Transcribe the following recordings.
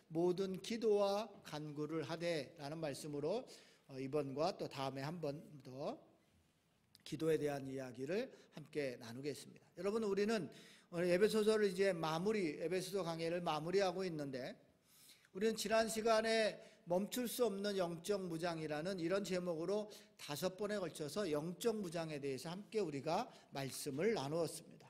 모든 기도와 간구를 하되라는 말씀으로 이번과 또 다음에 한 번 더 기도에 대한 이야기를 함께 나누겠습니다. 여러분, 우리는 오늘 에베소서를 이제 에베소서 강해를 마무리하고 있는데, 우리는 지난 시간에 멈출 수 없는 영적 무장이라는 이런 제목으로 5번에 걸쳐서 영적 무장에 대해서 함께 우리가 말씀을 나누었습니다.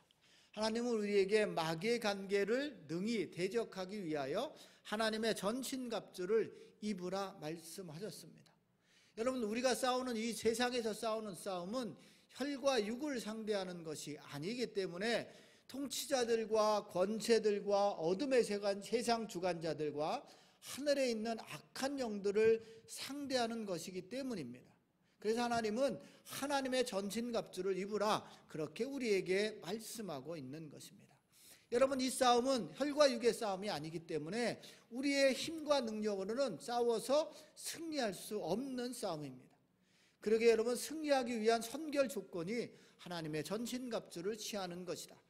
하나님은 우리에게 마귀의 관계를 능히 대적하기 위하여 하나님의 전신갑주를 입으라 말씀하셨습니다. 여러분, 우리가 싸우는 이 세상에서 싸우는 싸움은 혈과 육을 상대하는 것이 아니기 때문에 통치자들과 권세들과 어둠의 세상 주관자들과 하늘에 있는 악한 영들을 상대하는 것이기 때문입니다. 그래서 하나님은 하나님의 전신갑주를 입으라 그렇게 우리에게 말씀하고 있는 것입니다. 여러분, 이 싸움은 혈과 육의 싸움이 아니기 때문에 우리의 힘과 능력으로는 싸워서 승리할 수 없는 싸움입니다. 그러게 여러분, 승리하기 위한 선결 조건이 하나님의 전신갑주를 취하는 것이다,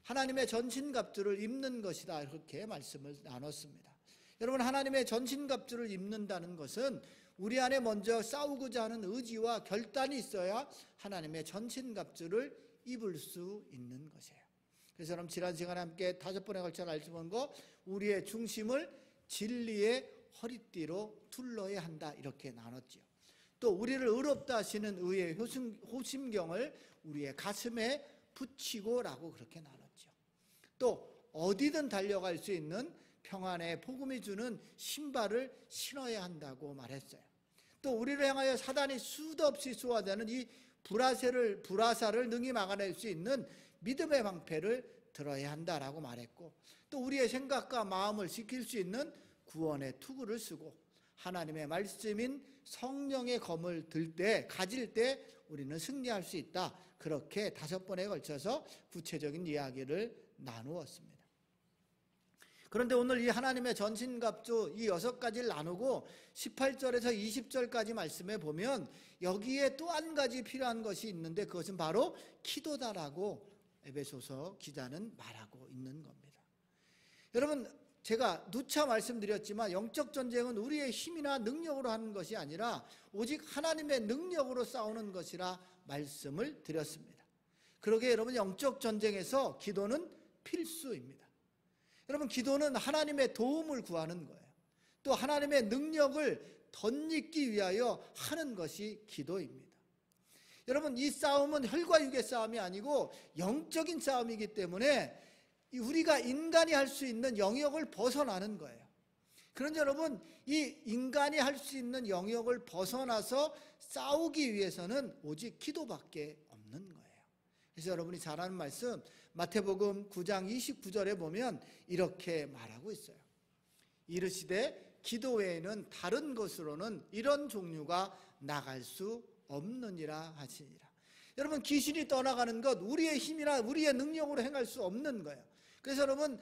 하나님의 전신갑주를 입는 것이다, 이렇게 말씀을 나눴습니다. 여러분, 하나님의 전신갑주를 입는다는 것은 우리 안에 먼저 싸우고자 하는 의지와 결단이 있어야 하나님의 전신갑주를 입을 수 있는 것이에요. 그래서 여러분, 지난 시간에 함께 5번에 걸쳐 말씀한 거, 우리의 중심을 진리의 허리띠로 둘러야 한다, 이렇게 나눴죠. 또 우리를 의롭다 하시는 의의 호심경을 우리의 가슴에 붙이고라고 그렇게 나눴죠. 또 어디든 달려갈 수 있는 평안의 복음이 주는 신발을 신어야 한다고 말했어요. 또 우리를 향하여 사단이 수도 없이 쏘아대는 이 불화살을 능히 막아낼 수 있는 믿음의 방패를 들어야 한다라고 말했고, 또 우리의 생각과 마음을 지킬 수 있는 구원의 투구를 쓰고 하나님의 말씀인 성령의 검을 가질 때 우리는 승리할 수 있다, 그렇게 5번에 걸쳐서 구체적인 이야기를 나누었습니다. 그런데 오늘 이 하나님의 전신갑주 이 6가지를 나누고 18절에서 20절까지 말씀해 보면 여기에 또 한 가지 필요한 것이 있는데, 그것은 바로 기도다라고 에베소서 기자는 말하고 있는 겁니다. 여러분, 제가 누차 말씀드렸지만 영적 전쟁은 우리의 힘이나 능력으로 하는 것이 아니라 오직 하나님의 능력으로 싸우는 것이라 말씀을 드렸습니다. 그러기에 여러분, 영적 전쟁에서 기도는 필수입니다. 여러분, 기도는 하나님의 도움을 구하는 거예요. 또 하나님의 능력을 덧입기 위하여 하는 것이 기도입니다. 여러분, 이 싸움은 혈과 육의 싸움이 아니고 영적인 싸움이기 때문에 우리가 인간이 할 수 있는 영역을 벗어나는 거예요. 그런데 여러분, 이 인간이 할 수 있는 영역을 벗어나서 싸우기 위해서는 오직 기도밖에 없는 거예요. 그래서 여러분이 잘 아는 말씀, 마태복음 9장 29절에 보면 이렇게 말하고 있어요. 이르시되 기도 외에는 다른 것으로는 이런 종류가 나갈 수 없느니라 하시니라. 여러분, 귀신이 떠나가는 것 우리의 힘이나 우리의 능력으로 행할 수 없는 거예요. 그래서 여러분,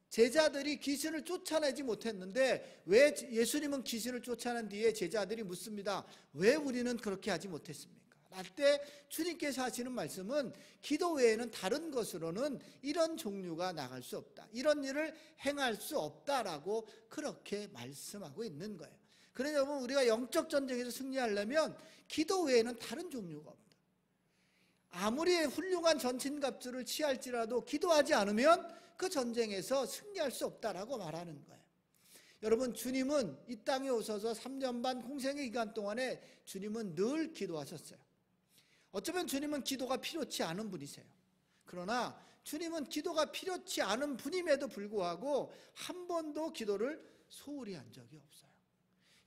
제자들이 귀신을 쫓아내지 못했는데 왜 예수님은 귀신을 쫓아낸 뒤에 제자들이 묻습니다. 왜 우리는 그렇게 하지 못했습니까? 그때 주님께서 하시는 말씀은 기도 외에는 다른 것으로는 이런 종류가 나갈 수 없다, 이런 일을 행할 수 없다라고 그렇게 말씀하고 있는 거예요. 그러니 여러분, 우리가 영적 전쟁에서 승리하려면 기도 외에는 다른 종류가 없다. 아무리 훌륭한 전신갑주를 취할지라도 기도하지 않으면 그 전쟁에서 승리할 수 없다라고 말하는 거예요. 여러분, 주님은 이 땅에 오셔서 3년 반 공생의 기간 동안에 주님은 늘 기도하셨어요. 어쩌면 주님은 기도가 필요치 않은 분이세요. 그러나 주님은 기도가 필요치 않은 분임에도 불구하고 한 번도 기도를 소홀히 한 적이 없어요.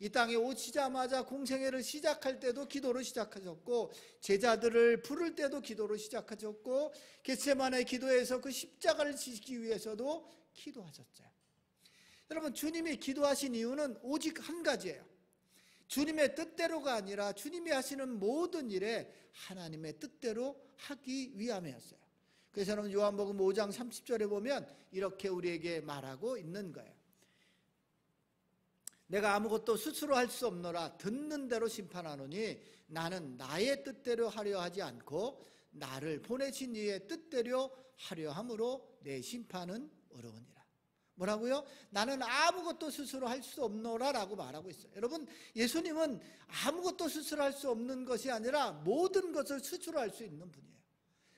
이 땅에 오시자마자 공생애를 시작할 때도 기도로 시작하셨고, 제자들을 부를 때도 기도로 시작하셨고, 겟세마네 기도에서 그 십자가를 지시기 위해서도 기도하셨어요. 여러분, 주님이 기도하신 이유는 오직 한 가지예요. 주님의 뜻대로가 아니라 주님이 하시는 모든 일에 하나님의 뜻대로 하기 위함이었어요. 그래서 여러분, 요한복음 5장 30절에 보면 이렇게 우리에게 말하고 있는 거예요. 내가 아무것도 스스로 할 수 없노라. 듣는 대로 심판하노니 나는 나의 뜻대로 하려 하지 않고 나를 보내신 이의 뜻대로 하려 함으로 내 심판은 어려우니라. 뭐라고요? 나는 아무것도 스스로 할 수 없노라 라고 말하고 있어요. 여러분, 예수님은 아무것도 스스로 할 수 없는 것이 아니라 모든 것을 스스로 할 수 있는 분이에요.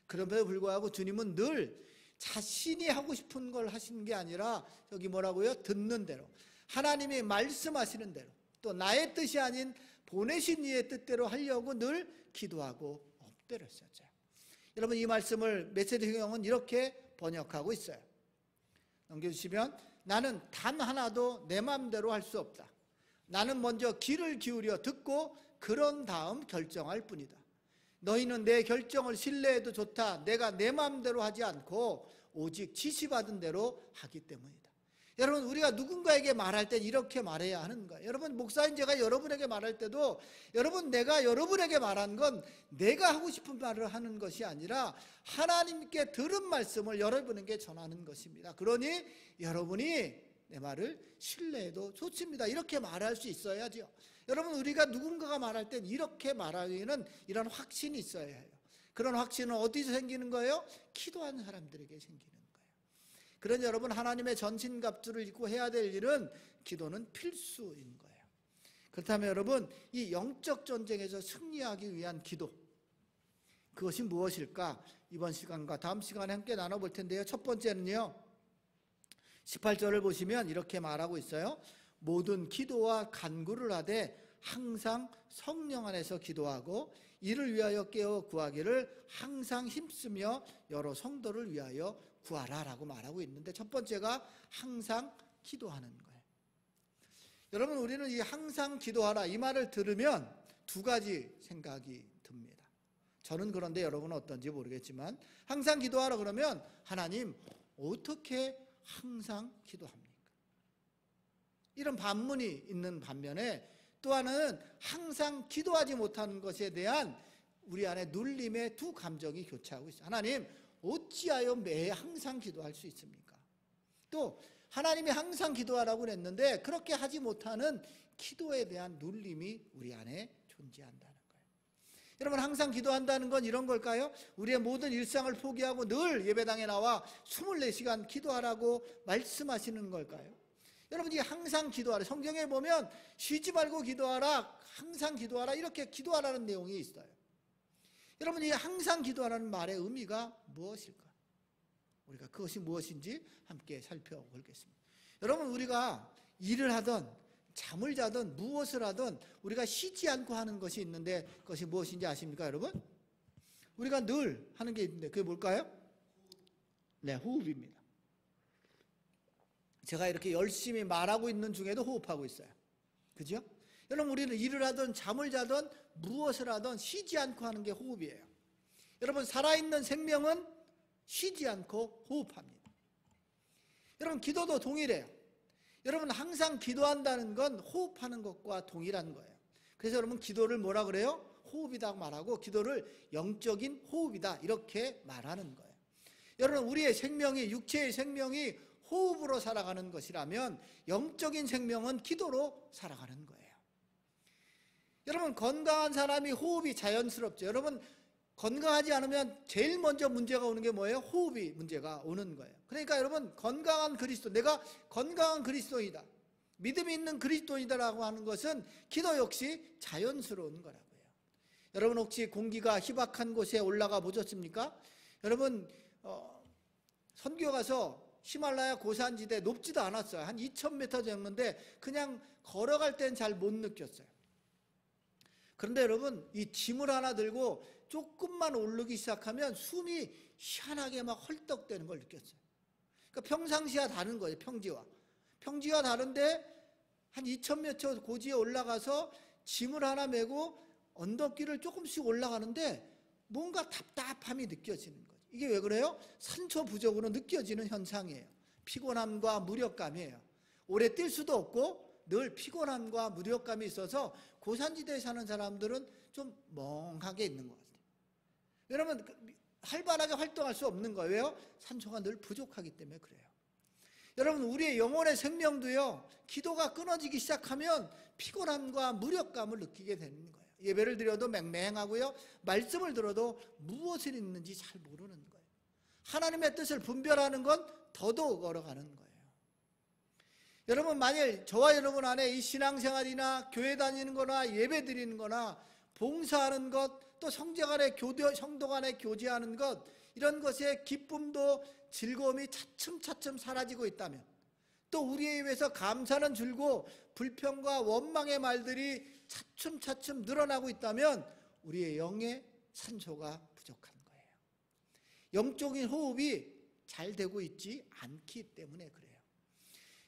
그럼에도 불구하고 주님은 늘 자신이 하고 싶은 걸 하시는 게 아니라 여기 뭐라고요? 듣는 대로, 하나님이 말씀하시는 대로, 또 나의 뜻이 아닌 보내신 이의 뜻대로 하려고 늘 기도하고 엎드렸었죠. 여러분, 이 말씀을 메시지 성경은 이렇게 번역하고 있어요. 넘겨주시면, 나는 단 하나도 내 마음대로 할 수 없다. 나는 먼저 귀를 기울여 듣고 그런 다음 결정할 뿐이다. 너희는 내 결정을 신뢰해도 좋다. 내가 내 마음대로 하지 않고 오직 지시받은 대로 하기 때문이다. 여러분, 우리가 누군가에게 말할 때 이렇게 말해야 하는 거예요. 여러분, 목사인 제가 여러분에게 말할 때도 여러분, 내가 여러분에게 말한 건 내가 하고 싶은 말을 하는 것이 아니라 하나님께 들은 말씀을 여러분에게 전하는 것입니다. 그러니 여러분이 내 말을 신뢰해도 좋습니다. 이렇게 말할 수 있어야죠. 여러분, 우리가 누군가가 말할 땐 이렇게 말하기에는 이런 확신이 있어야 해요. 그런 확신은 어디서 생기는 거예요? 기도하는 사람들에게 생기는 거예요. 그러니 여러분, 하나님의 전신갑주를 입고 해야 될 일은 기도는 필수인 거예요. 그렇다면 여러분, 이 영적 전쟁에서 승리하기 위한 기도, 그것이 무엇일까? 이번 시간과 다음 시간에 함께 나눠볼 텐데요. 첫 번째는요, 18절을 보시면 이렇게 말하고 있어요. 모든 기도와 간구를 하되 항상 성령 안에서 기도하고 이를 위하여 깨어 구하기를 항상 힘쓰며 여러 성도를 위하여 구하라 라고 말하고 있는데, 첫 번째가 항상 기도하는 거예요. 여러분, 우리는 이 항상 기도하라 이 말을 들으면 두 가지 생각이 듭니다. 저는 그런데 여러분은 어떤지 모르겠지만, 항상 기도하라 그러면 하나님 어떻게 항상 기도합니까? 이런 반문이 있는 반면에 또 하나는 항상 기도하지 못하는 것에 대한 우리 안에 눌림의 두 감정이 교차하고 있어요. 하나님, 어찌하여 매 항상 기도할 수 있습니까? 또 하나님이 항상 기도하라고 그랬는데 그렇게 하지 못하는 기도에 대한 눌림이 우리 안에 존재한다는 거예요. 여러분, 항상 기도한다는 건 이런 걸까요? 우리의 모든 일상을 포기하고 늘 예배당에 나와 24시간 기도하라고 말씀하시는 걸까요? 여러분, 이 항상 기도하라, 성경에 보면 쉬지 말고 기도하라, 항상 기도하라, 이렇게 기도하라는 내용이 있어요. 여러분, 이 항상 기도하라는 말의 의미가 무엇일까? 우리가 그것이 무엇인지 함께 살펴보겠습니다. 여러분, 우리가 일을 하든 잠을 자든 무엇을 하든 우리가 쉬지 않고 하는 것이 있는데 그것이 무엇인지 아십니까, 여러분? 우리가 늘 하는 게 있는데 그게 뭘까요? 네, 호흡입니다. 제가 이렇게 열심히 말하고 있는 중에도 호흡하고 있어요. 그죠? 여러분, 우리는 일을 하든 잠을 자든 무엇을 하든 쉬지 않고 하는 게 호흡이에요. 여러분, 살아있는 생명은 쉬지 않고 호흡합니다. 여러분, 기도도 동일해요. 여러분, 항상 기도한다는 건 호흡하는 것과 동일한 거예요. 그래서 여러분, 기도를 뭐라 그래요? 호흡이다 말하고 기도를 영적인 호흡이다 이렇게 말하는 거예요. 여러분, 우리의 생명이, 육체의 생명이 호흡으로 살아가는 것이라면 영적인 생명은 기도로 살아가는 거예요. 여러분, 건강한 사람이 호흡이 자연스럽죠. 여러분, 건강하지 않으면 제일 먼저 문제가 오는 게 뭐예요? 호흡이 문제가 오는 거예요. 그러니까 여러분, 건강한 그리스도, 내가 건강한 그리스도이다, 믿음이 있는 그리스도이다라고 하는 것은 기도 역시 자연스러운 거라고요. 여러분, 혹시 공기가 희박한 곳에 올라가 보셨습니까? 여러분, 선교 가서 히말라야 고산지대 높지도 않았어요. 한 2000m 정도인데 그냥 걸어갈 땐 잘 못 느꼈어요. 그런데 여러분, 이 짐을 하나 들고 조금만 오르기 시작하면 숨이 희한하게 막 헐떡대는 걸 느꼈어요. 그러니까 평상시와 다른 거예요. 평지와 다른데 한 2000m 고지에 올라가서 짐을 하나 메고 언덕길을 조금씩 올라가는데 뭔가 답답함이 느껴지는 거예요. 이게 왜 그래요? 산소 부족으로 느껴지는 현상이에요. 피곤함과 무력감이에요. 오래 뛸 수도 없고 늘 피곤함과 무력감이 있어서 고산지대에 사는 사람들은 좀 멍하게 있는 것 같아요. 여러분, 활발하게 활동할 수 없는 거예요. 왜요? 산소가 늘 부족하기 때문에 그래요. 여러분, 우리의 영혼의 생명도요, 기도가 끊어지기 시작하면 피곤함과 무력감을 느끼게 되는 거예요. 예배를 드려도 맹맹하고요, 말씀을 들어도 무엇을 읽는지 잘 모르는 거예요. 하나님의 뜻을 분별하는 건 더더욱 얼어가는 거예요. 여러분, 만일 저와 여러분 안에 이 신앙생활이나 교회 다니는 거나 예배 드리는 거나 봉사하는 것, 또 성도 간에 교제하는 것, 이런 것의 기쁨도 즐거움이 차츰차츰 사라지고 있다면, 또 우리에 의해서 감사는 줄고 불평과 원망의 말들이 차츰차츰 늘어나고 있다면 우리의 영의 산소가 부족한 거예요. 영적인 호흡이 잘 되고 있지 않기 때문에 그래요.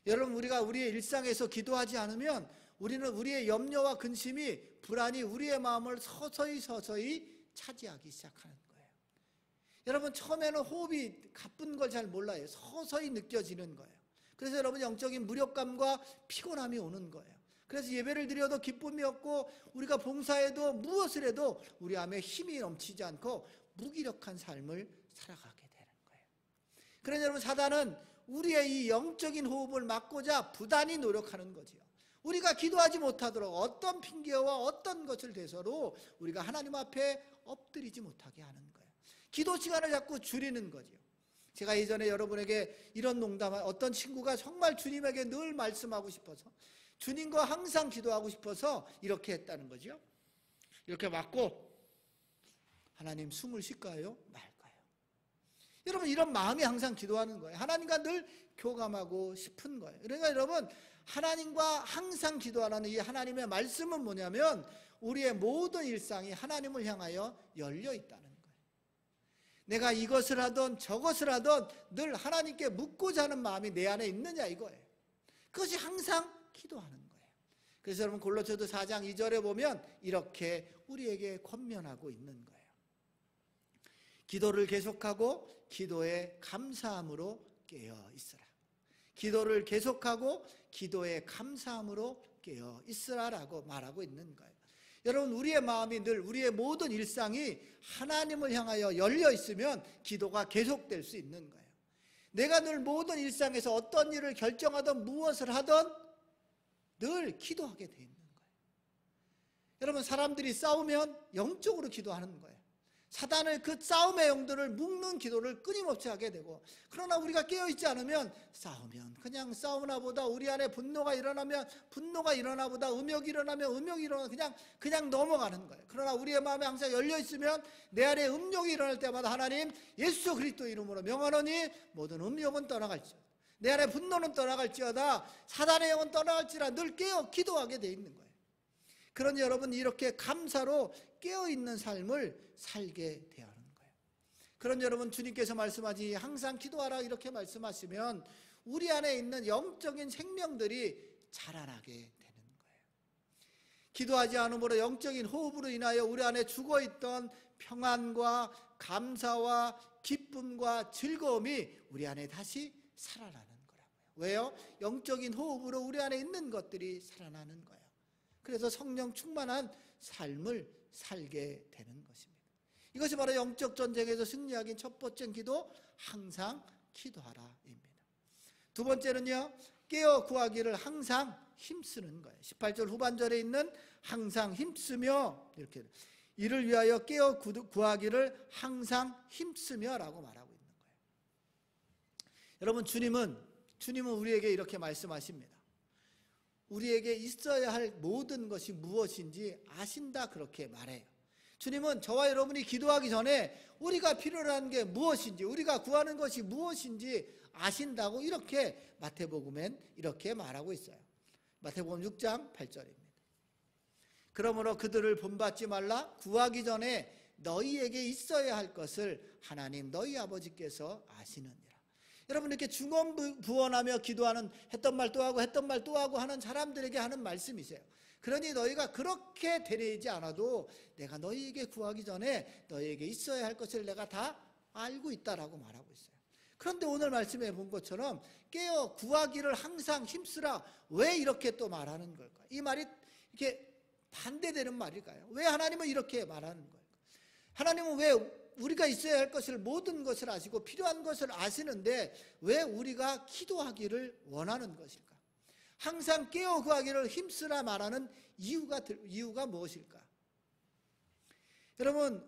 여러분, 우리가 우리의 일상에서 기도하지 않으면 우리는 우리의 염려와 근심이, 불안이 우리의 마음을 서서히 차지하기 시작하는 거예요. 여러분, 처음에는 호흡이 가쁜 걸 잘 몰라요. 서서히 느껴지는 거예요. 그래서 여러분, 영적인 무력감과 피곤함이 오는 거예요. 그래서 예배를 드려도 기쁨이 없고, 우리가 봉사해도 무엇을 해도 우리 안에 힘이 넘치지 않고 무기력한 삶을 살아가게 되는 거예요. 그래서 여러분, 사단은 우리의 이 영적인 호흡을 막고자 부단히 노력하는 거지요. 우리가 기도하지 못하도록 어떤 핑계와 어떤 것을 대서로 우리가 하나님 앞에 엎드리지 못하게 하는 거예요. 기도 시간을 자꾸 줄이는 거지요. 제가 예전에 여러분에게 이런 농담을, 어떤 친구가 정말 주님에게 늘 말씀하고 싶어서, 주님과 항상 기도하고 싶어서 이렇게 했다는 거죠. 이렇게 맞고, 하나님 숨을 쉴까요? 말까요? 여러분, 이런 마음이 항상 기도하는 거예요. 하나님과 늘 교감하고 싶은 거예요. 그러니까 여러분, 하나님과 항상 기도하는 이 하나님의 말씀은 뭐냐면, 우리의 모든 일상이 하나님을 향하여 열려 있다는 거예요. 내가 이것을 하던 저것을 하던 늘 하나님께 묻고자 하는 마음이 내 안에 있느냐, 이거예요. 그것이 항상 기도하는 거예요. 그래서 여러분, 골로새서 4장 2절에 보면 이렇게 우리에게 권면하고 있는 거예요. 기도를 계속하고 기도에 감사함으로 깨어 있으라. 기도를 계속하고 기도에 감사함으로 깨어 있으라라고 말하고 있는 거예요. 여러분, 우리의 마음이 늘, 우리의 모든 일상이 하나님을 향하여 열려 있으면 기도가 계속될 수 있는 거예요. 내가 늘 모든 일상에서 어떤 일을 결정하든 무엇을 하든 늘 기도하게 돼 있는 거예요. 여러분, 사람들이 싸우면 영적으로 기도하는 거예요. 사단을, 그 싸움의 영들을 묶는 기도를 끊임없이 하게 되고, 그러나 우리가 깨어있지 않으면 싸우면 그냥 싸우나 보다, 우리 안에 분노가 일어나면 분노가 일어나 보다, 음욕이 일어나면 음욕이 일어나, 그냥 넘어가는 거예요. 그러나 우리의 마음에 항상 열려있으면 내 안에 음욕이 일어날 때마다 하나님 예수 그리스도 이름으로 명하노니 모든 음욕은 떠나갈지어다, 내 안에 분노는 떠나갈지어다, 사단의 영은 떠나갈지라 늘 깨어 기도하게 돼 있는 거예요. 그러니 여러분, 이렇게 감사로 깨어있는 삶을 살게 되어 하는 거예요. 그런 여러분, 주님께서 말씀하지 항상 기도하라 이렇게 말씀하시면 우리 안에 있는 영적인 생명들이 자라나게 되는 거예요. 기도하지 않음으로 영적인 호흡으로 인하여 우리 안에 죽어있던 평안과 감사와 기쁨과 즐거움이 우리 안에 다시 살아나는 거라고요. 왜요? 영적인 호흡으로 우리 안에 있는 것들이 살아나는 거예요. 그래서 성령 충만한 삶을 살게 되는 것입니다. 이것이 바로 영적 전쟁에서 승리하기 첫 번째 기도, 항상 기도하라입니다. 두 번째는요, 깨어 구하기를 항상 힘쓰는 거예요. 18절 후반절에 있는 항상 힘쓰며, 이렇게 이를 위하여 깨어 구하기를 항상 힘쓰며 라고 말하고 있는 거예요. 여러분, 주님은 우리에게 이렇게 말씀하십니다. 우리에게 있어야 할 모든 것이 무엇인지 아신다, 그렇게 말해요. 주님은 저와 여러분이 기도하기 전에 우리가 필요로 하는 게 무엇인지, 우리가 구하는 것이 무엇인지 아신다고 이렇게 마태복음엔 이렇게 말하고 있어요. 마태복음 6장 8절입니다. 그러므로 그들을 본받지 말라. 구하기 전에 너희에게 있어야 할 것을 하나님 너희 아버지께서 아시느니라. 여러분, 이렇게 중언부언하며 기도하는, 했던 말 또 하고 했던 말 또 하고 하는 사람들에게 하는 말씀이세요. 그러니 너희가 그렇게 되뇌이지 않아도 내가 너희에게 구하기 전에 너희에게 있어야 할 것을 내가 다 알고 있다라고 말하고 있어요. 그런데 오늘 말씀해 본 것처럼 깨어 구하기를 항상 힘쓰라, 왜 이렇게 또 말하는 걸까? 이 말이 이렇게 반대되는 말일까요? 왜 하나님은 이렇게 말하는 걸까? 하나님은 왜 우리가 있어야 할 것을, 모든 것을 아시고 필요한 것을 아시는데 왜 우리가 기도하기를 원하는 것일까? 항상 깨어 구하기를 힘쓰라 말하는 이유가 무엇일까? 여러분,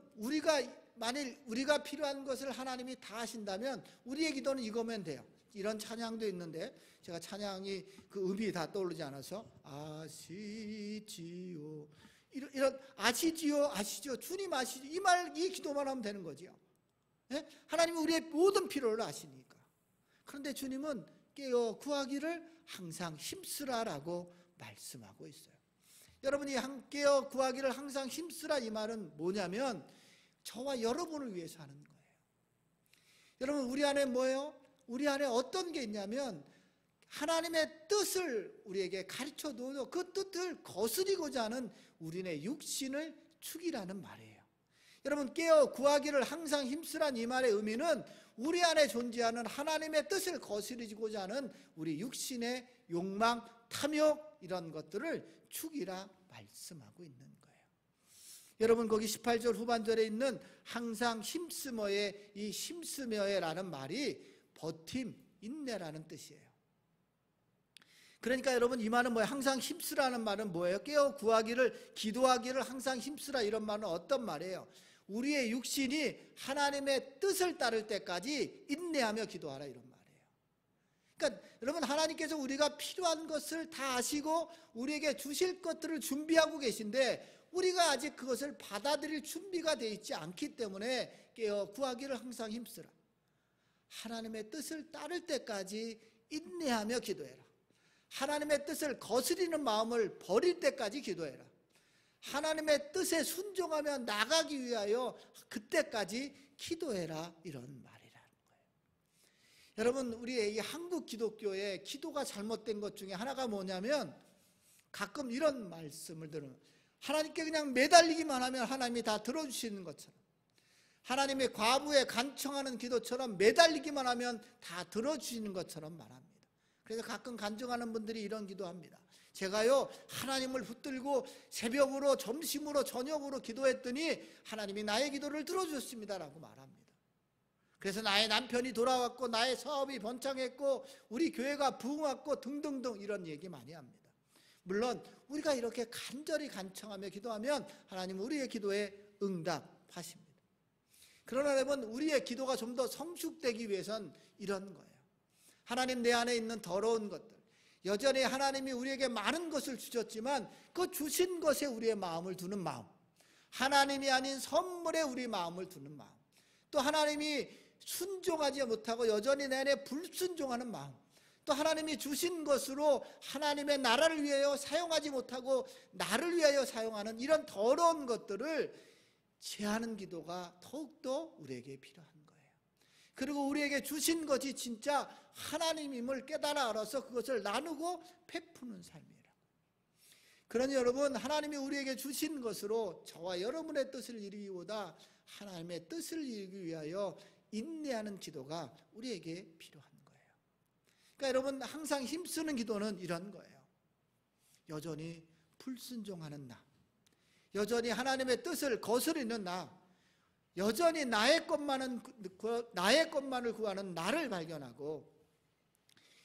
만일 우리가 필요한 것을 하나님이 다 하신다면 우리의 기도는 이거면 돼요. 이런 찬양도 있는데 제가 찬양이 그 음이 다 떠오르지 않아서 아시지요 이런 아시지요 주님 아시죠 이 기도만 하면 되는 거죠. 예? 하나님은 우리의 모든 필요를 아시니까. 그런데 주님은 깨어 구하기를 항상 힘쓰라라고 말씀하고 있어요. 여러분이 깨어 구하기를 항상 힘쓰라 이 말은 뭐냐면 저와 여러분을 위해서 하는 거예요. 여러분 우리 안에 뭐예요? 우리 안에 어떤 게 있냐면 하나님의 뜻을 우리에게 가르쳐도 그 뜻을 거스리고자 하는 우리네 육신을 죽이라는 말이에요. 여러분 깨어 구하기를 항상 힘쓰란 이 말의 의미는 우리 안에 존재하는 하나님의 뜻을 거스리고자 하는 우리 육신의 욕망, 탐욕 이런 것들을 죽이라 말씀하고 있는 거예요. 여러분 거기 18절 후반절에 있는 항상 힘쓰며의 이 힘쓰며의라는 말이 버팀, 인내라는 뜻이에요. 그러니까 여러분 이 말은 뭐예요? 항상 힘쓰라는 말은 뭐예요? 깨어 구하기를 기도하기를 항상 힘쓰라 이런 말은 어떤 말이에요? 우리의 육신이 하나님의 뜻을 따를 때까지 인내하며 기도하라 이런 말이에요. 그러니까 여러분 하나님께서 우리가 필요한 것을 다 아시고 우리에게 주실 것들을 준비하고 계신데 우리가 아직 그것을 받아들일 준비가 되어 있지 않기 때문에 깨어 구하기를 항상 힘쓰라. 하나님의 뜻을 따를 때까지 인내하며 기도해라. 하나님의 뜻을 거스리는 마음을 버릴 때까지 기도해라. 하나님의 뜻에 순종하며 나가기 위하여 그때까지 기도해라 이런 말이라는 거예요. 여러분 우리의 이 한국 기독교의 기도가 잘못된 것 중에 하나가 뭐냐면 가끔 이런 말씀을 들으면 하나님께 그냥 매달리기만 하면 하나님이 다 들어주시는 것처럼 하나님의 과부에 간청하는 기도처럼 매달리기만 하면 다 들어주시는 것처럼 말합니다. 그래서 가끔 간증하는 분들이 이런 기도합니다. 제가요 하나님을 붙들고 새벽으로 점심으로 저녁으로 기도했더니 하나님이 나의 기도를 들어주셨습니다라고 말합니다. 그래서 나의 남편이 돌아왔고 나의 사업이 번창했고 우리 교회가 부흥했고 등등등 이런 얘기 많이 합니다. 물론 우리가 이렇게 간절히 간청하며 기도하면 하나님은 우리의 기도에 응답하십니다. 그러나 여러분 우리의 기도가 좀 더 성숙되기 위해선 이런 거예요. 하나님 내 안에 있는 더러운 것들 여전히 하나님이 우리에게 많은 것을 주셨지만 그 주신 것에 우리의 마음을 두는 마음 하나님이 아닌 선물에 우리 마음을 두는 마음 또 하나님이 순종하지 못하고 여전히 내 안에 불순종하는 마음 또 하나님이 주신 것으로 하나님의 나라를 위하여 사용하지 못하고 나를 위하여 사용하는 이런 더러운 것들을 제하는 기도가 더욱더 우리에게 필요한 거예요. 그리고 우리에게 주신 것이 진짜 하나님임을 깨달아 알아서 그것을 나누고 베푸는 삶이라. 그러니 여러분 하나님이 우리에게 주신 것으로 저와 여러분의 뜻을 이루기보다 하나님의 뜻을 이루기 위하여 인내하는 기도가 우리에게 필요한 거예요. 그러니까 여러분 항상 힘쓰는 기도는 이런 거예요. 여전히 불순종하는 나 여전히 하나님의 뜻을 거스르는 나 여전히 나의 것만을 구하는 나를 발견하고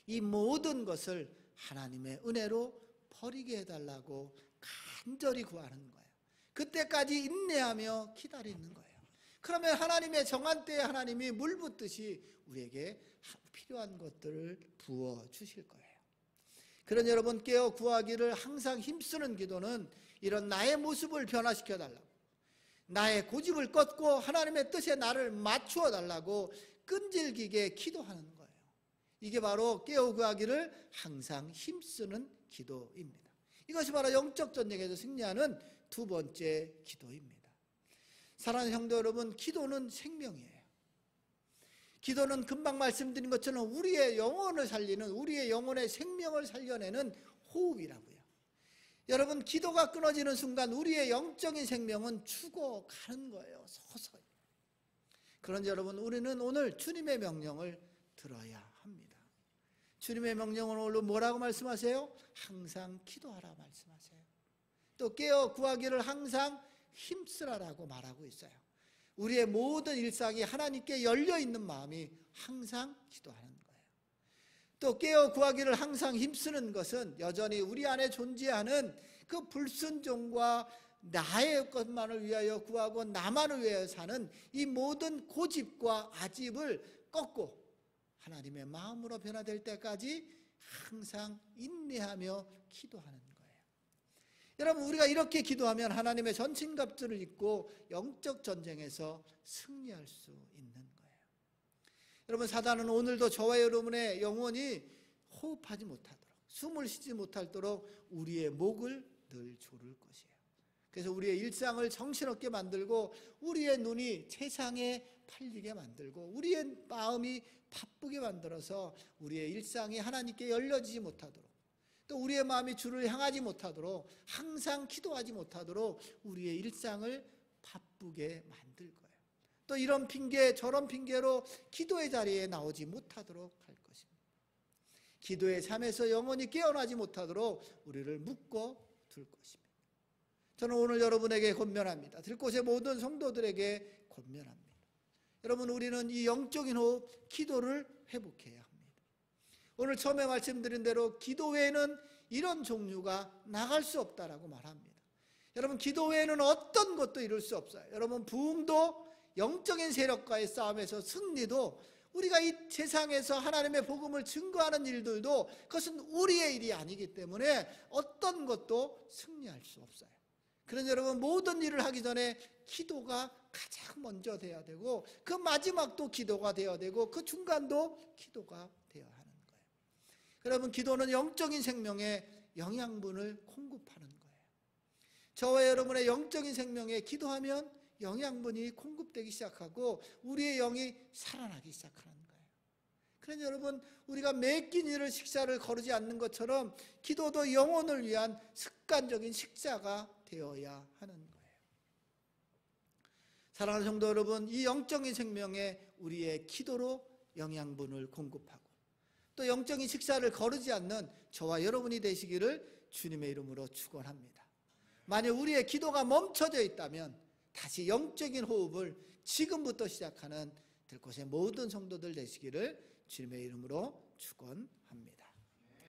이 모든 것을 하나님의 은혜로 버리게 해달라고 간절히 구하는 거예요. 그때까지 인내하며 기다리는 거예요. 그러면 하나님의 정한 때에 하나님이 물 붓듯이 우리에게 필요한 것들을 부어주실 거예요. 그런 여러분 깨어 구하기를 항상 힘쓰는 기도는 이런 나의 모습을 변화시켜 달라고 나의 고집을 꺾고 하나님의 뜻에 나를 맞추어 달라고 끈질기게 기도하는 거예요. 이게 바로 깨어 구하기를 항상 힘쓰는 기도입니다. 이것이 바로 영적 전쟁에서 승리하는 두 번째 기도입니다. 사랑하는 성도 여러분, 기도는 생명이에요. 기도는 금방 말씀드린 것처럼 우리의 영혼을 살리는 우리의 영혼의 생명을 살려내는 호흡이라고요. 여러분 기도가 끊어지는 순간 우리의 영적인 생명은 죽어가는 거예요. 서서히. 그런데 여러분 우리는 오늘 주님의 명령을 들어야 합니다. 주님의 명령은 오늘 뭐라고 말씀하세요? 항상 기도하라 말씀하세요. 또 깨어 구하기를 항상 힘쓰라라고 말하고 있어요. 우리의 모든 일상이 하나님께 열려있는 마음이 항상 기도하는 거예요. 또 깨어 구하기를 항상 힘쓰는 것은 여전히 우리 안에 존재하는 그 불순종과 나의 것만을 위하여 구하고 나만을 위하여 사는 이 모든 고집과 아집을 꺾고 하나님의 마음으로 변화될 때까지 항상 인내하며 기도하는 거예요. 여러분, 우리가 이렇게 기도하면 하나님의 전신갑주를 입고 영적 전쟁에서 승리할 수 있는 거예요. 여러분, 사단은 오늘도 저와 여러분의 영혼이 호흡하지 못하도록, 숨을 쉬지 못하도록 우리의 목을 늘 조를 것이에요. 그래서 우리의 일상을 정신없게 만들고 우리의 눈이 세상에 팔리게 만들고 우리의 마음이 바쁘게 만들어서 우리의 일상이 하나님께 열려지지 못하도록, 또 우리의 마음이 주를 향하지 못하도록, 항상 기도하지 못하도록 우리의 일상을 바쁘게 만들 거예요. 또 이런 핑계 저런 핑계로 기도의 자리에 나오지 못하도록 할 것입니다. 기도의 삶에서 영원히 깨어나지 못하도록 우리를 묶어 둘 것입니다. 저는 오늘 여러분에게 권면합니다. 들곳의 모든 성도들에게 권면합니다. 여러분, 우리는 이 영적인 호흡, 기도를 회복해야 합니다. 오늘 처음에 말씀드린 대로 기도 외에는 이런 종류가 나갈 수 없다라고 말합니다. 여러분, 기도 외에는 어떤 것도 이룰 수 없어요. 여러분, 부흥도 영적인 세력과의 싸움에서 승리도, 우리가 이 세상에서 하나님의 복음을 증거하는 일들도 그것은 우리의 일이 아니기 때문에 어떤 것도 승리할 수 없어요. 그런 여러분, 모든 일을 하기 전에 기도가 가장 먼저 돼야 되고, 그 마지막도 기도가 되어야 되고, 그 중간도 기도가 되어야 하는 거예요. 여러분, 기도는 영적인 생명에 영양분을 공급하는 거예요. 저와 여러분의 영적인 생명에 기도하면 영양분이 공급되기 시작하고 우리의 영이 살아나기 시작하는 거예요. 그래서 여러분, 우리가 매 끼 일을 식사를 거르지 않는 것처럼 기도도 영혼을 위한 습관적인 식사가 되어야 하는 거예요. 사랑하는 성도 여러분, 이 영적인 생명에 우리의 기도로 영양분을 공급하고 또 영적인 식사를 거르지 않는 저와 여러분이 되시기를 주님의 이름으로 축원합니다. 만약 우리의 기도가 멈춰져 있다면 다시 영적인 호흡을 지금부터 시작하는 들곳의 모든 성도들 되시기를 주님의 이름으로 축원합니다.